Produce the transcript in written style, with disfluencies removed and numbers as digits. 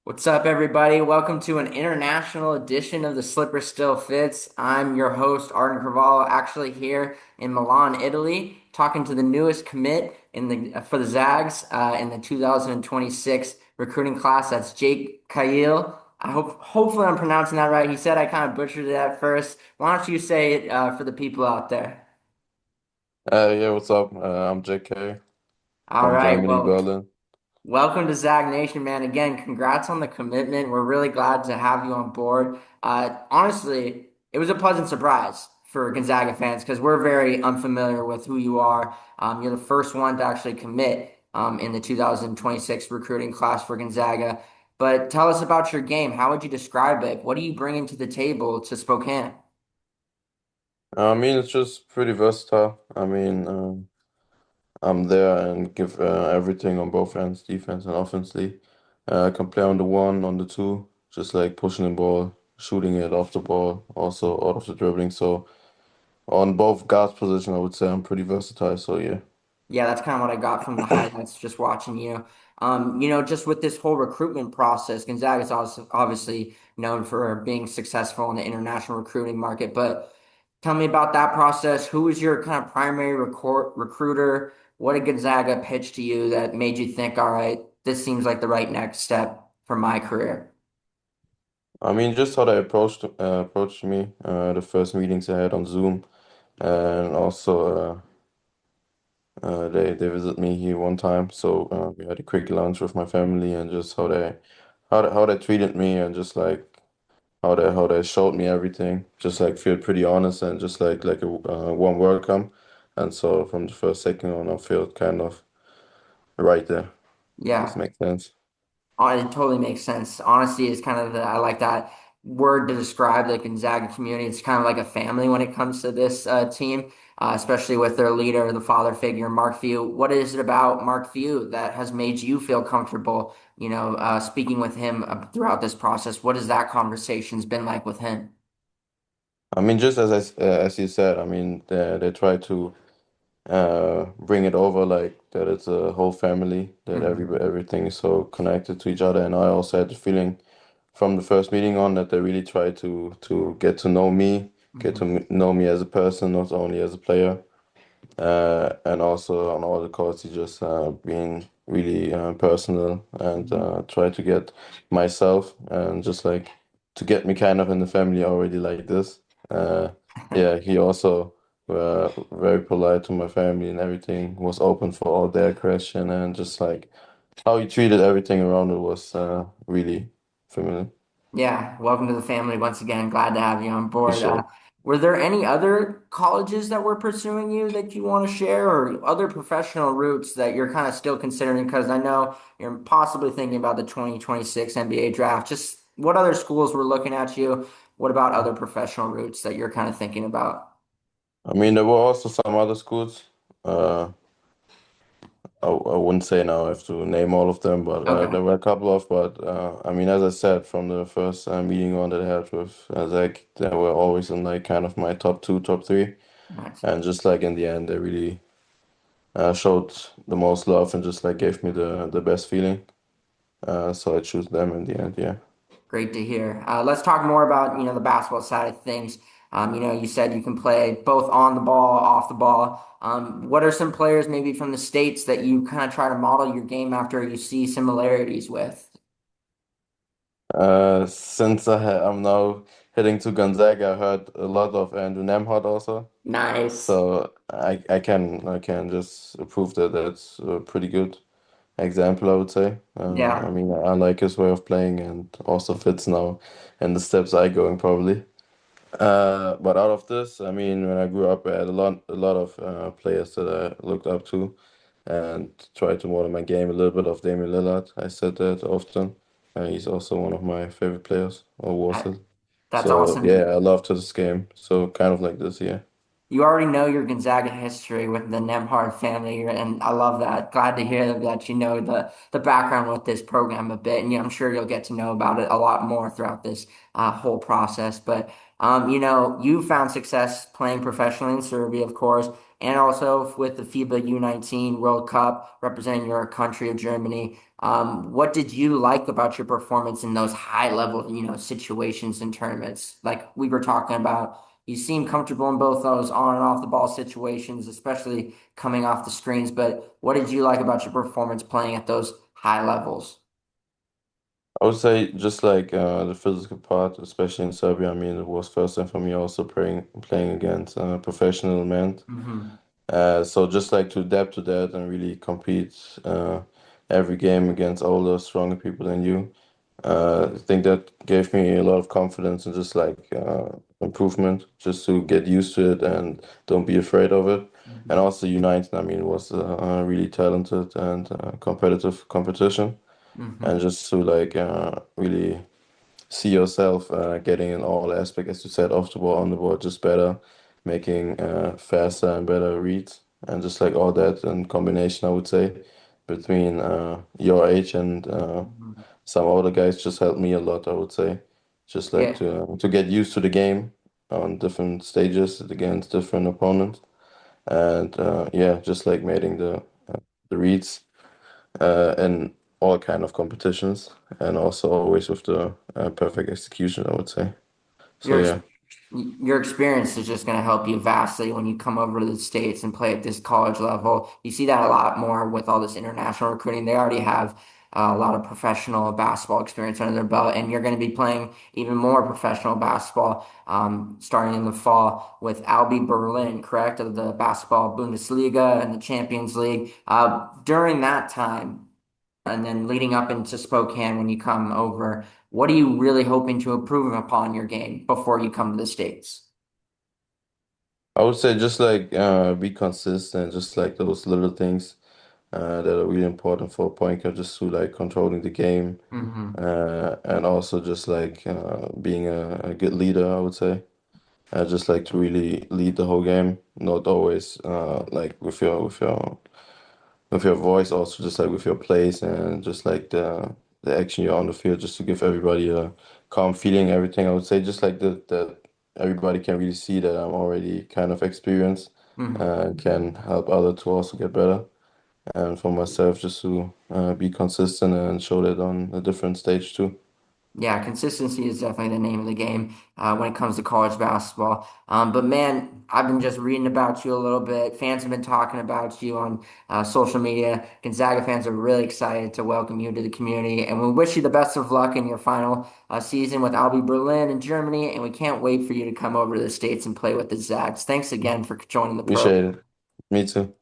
What's up, everybody? Welcome to an international edition of the Slipper Still Fits. I'm your host, Arden Carvalho, actually here in Milan, Italy, talking to the newest commit in the for the Zags in the 2026 recruiting class. That's Jake Kayil. Hopefully, I'm pronouncing that right. He said I kind of butchered it at first. Why don't you say it for the people out there? Yeah, what's up? I'm JK All from right. Germany, Well, Berlin. welcome to Zag Nation, man. Again, congrats on the commitment. We're really glad to have you on board. Honestly, it was a pleasant surprise for Gonzaga fans because we're very unfamiliar with who you are. You're the first one to actually commit in the 2026 recruiting class for Gonzaga. But tell us about your game. How would you describe it? What are you bringing to the table to Spokane? It's just pretty versatile. I'm there and give everything on both ends, defense and offensively. I can play on the one, on the two, just like pushing the ball, shooting it off the ball, also out of the dribbling. So on both guards position, I would say I'm pretty versatile. So yeah. Yeah, that's kind of what I got from the highlights just watching you. Just with this whole recruitment process, Gonzaga is also obviously known for being successful in the international recruiting market. But tell me about that process. Who was your kind of primary recruiter? What did Gonzaga pitch to you that made you think, all right, this seems like the right next step for my career? Just how they approached me, the first meetings I had on Zoom, and also. They visit me here one time, so we had a quick lunch with my family and just how they treated me and just like how they showed me everything. Just like feel pretty honest and just like a warm welcome. And so from the first second on, I feel kind of right there. If this Yeah. makes sense. It totally makes sense. Honesty is kind of I like that word to describe the Gonzaga community. It's kind of like a family when it comes to this team, especially with their leader, the father figure, Mark Few. What is it about Mark Few that has made you feel comfortable, speaking with him throughout this process? What has that conversation's been like with him? Just as you said, they try to bring it over like that it's a whole family, that Hmm. everything is so connected to each other. And I also had the feeling from the first meeting on that they really try to get to know me, get to Hmm. know me as a person, not only as a player. And also on all the courts, he just being really personal and Hmm. try to get myself and just like to get me kind of in the family already like this. Yeah, he also very polite to my family and everything was open for all their question and just like how he treated everything around it was really familiar. Yeah, welcome to the family once again. Glad to have you on For board. sure. Were there any other colleges that were pursuing you that you want to share, or other professional routes that you're kind of still considering? Because I know you're possibly thinking about the 2026 NBA draft. Just what other schools were looking at you? What about other professional routes that you're kind of thinking about? There were also some other schools. Uh, I wouldn't say now I have to name all of them, but Okay, there were a couple of. But as I said, from the first meeting on that I had with Zach, they were always in like kind of my top two, top three, nice. and just like in the end, they really showed the most love and just like gave me the best feeling. So I choose them in the end. Yeah. Great to hear. Let's talk more about, the basketball side of things. You said you can play both on the ball, off the ball. What are some players maybe from the States that you kind of try to model your game after you see similarities with? Since I'm now heading to Gonzaga, I heard a lot of Andrew Nemhard also. Nice. So I can just prove that that's a pretty good example, I would say. Yeah. I like his way of playing and also fits now in the steps I going probably. But out of this, when I grew up, I had a lot of players that I looked up to and tried to model my game a little bit of Damian Lillard. I said that often. He's also one of my favorite players, or was That- it? That's So yeah, awesome. I love to this game. So kind of like this, yeah. You already know your Gonzaga history with the Nemhard family, and I love that. Glad to hear that you know the background with this program a bit, and I'm sure you'll get to know about it a lot more throughout this whole process. But you found success playing professionally in Serbia, of course. and also with the FIBA U19 World Cup representing your country of Germany. What did you like about your performance in those high level, situations and tournaments? Like we were talking about, you seem comfortable in both those on and off the ball situations, especially coming off the screens. But what did you like about your performance playing at those high levels? I would say just like the physical part, especially in Serbia. I mean, it was first time for me also playing against professional men. Hmm. So just like to adapt to that and really compete every game against older, stronger people than you. I think that gave me a lot of confidence and just like improvement, just to get used to it and don't be afraid of it. And Hmm. also United, I mean, was a really talented and competitive competition, and Hmm. just to like really see yourself getting in all aspects, as you said, off the ball, on the ball, just better, making faster and better reads, and just like all that in combination, I would say, between your age and Hmm. some older guys just helped me a lot, I would say. Just like Yeah. to get used to the game on different stages against different opponents, and yeah, just like making the reads in all kind of competitions, and also always with the perfect execution, I would say. So Your ex- yeah, your experience is just going to help you vastly when you come over to the States and play at this college level. You see that a lot more with all this international recruiting. They already have a lot of professional basketball experience under their belt, and you're going to be playing even more professional basketball starting in the fall with Albi Berlin, correct, of the basketball Bundesliga and the Champions League. During that time, and then leading up into Spokane when you come over, what are you really hoping to improve upon your game before you come to the States? I would say just like be consistent, just like those little things that are really important for a point guard, just to like controlling the game, Hmm. and also just like being a good leader, I would say. Just like to really lead the whole game, not always like with your voice, also just like with your plays and just like the action you're on the field, just to give everybody a calm feeling, everything. I would say just like that everybody can really see that I'm already kind of experienced Hmm. and can help others to also get better. And for myself, just to be consistent and show that on a different stage too. Yeah, consistency is definitely the name of the game when it comes to college basketball. But man, I've been just reading about you a little bit. Fans have been talking about you on social media. Gonzaga fans are really excited to welcome you to the community, and we wish you the best of luck in your final season with Albi Berlin in Germany. And we can't wait for you to come over to the States and play with the Zags. Thanks again for joining the program. Appreciate it. Me too.